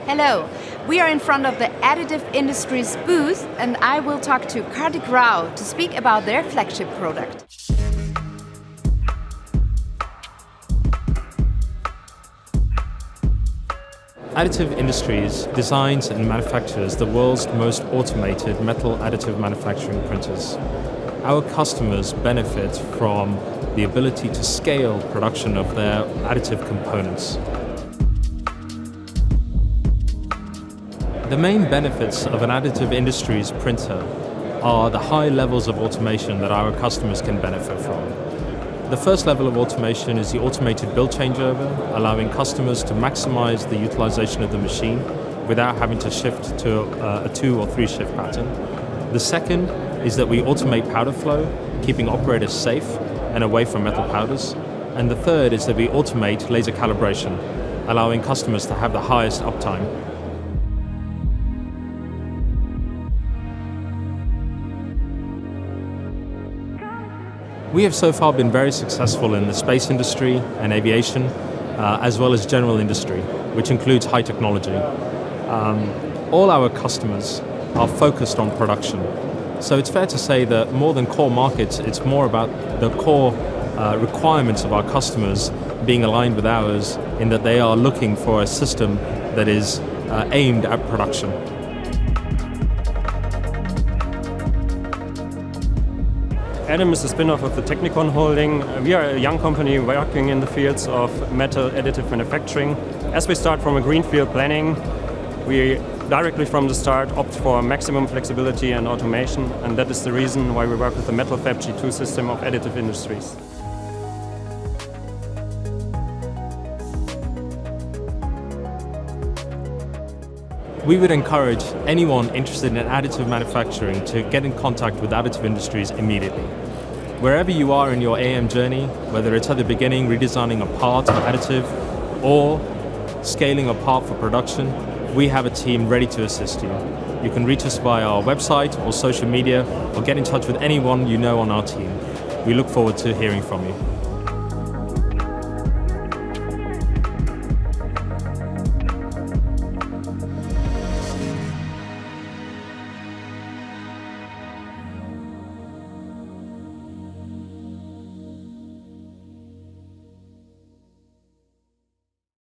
Hello, we are in front of the Additive Industries booth and I will talk to Kartik Rao to speak about their flagship product. Additive Industries designs and manufactures the world's most automated metal additive manufacturing printers. Our customers benefit from the ability to scale production of their additive components. The main benefits of an Additive Industries printer are the high levels of automation that our customers can benefit from. The first level of automation is the automated build changeover, allowing customers to maximize the utilization of the machine without having to shift to a 2 or 3 shift pattern. The second is that we automate powder flow, keeping operators safe and away from metal powders. And the third is that we automate laser calibration, allowing customers to have the highest uptime. We have so far been very successful in the space industry and aviation, as well as general industry, which includes high technology. All our customers are focused on production. So it's fair to say that more than core markets, it's more about the core requirements of our customers being aligned with ours in that they are looking for a system that is aimed at production. Additive is a spin-off of the Technicon holding. We are a young company working in the fields of metal additive manufacturing. As we start from a greenfield planning, we directly from the start opt for maximum flexibility and automation, and that is the reason why we work with the Metal Fab G2 system of Additive Industries. We would encourage anyone interested in additive manufacturing to get in contact with Additive Industries immediately. Wherever you are in your AM journey, whether it's at the beginning redesigning a part for additive or scaling a part for production, we have a team ready to assist you. You can reach us via our website or social media or get in touch with anyone you know on our team. We look forward to hearing from you.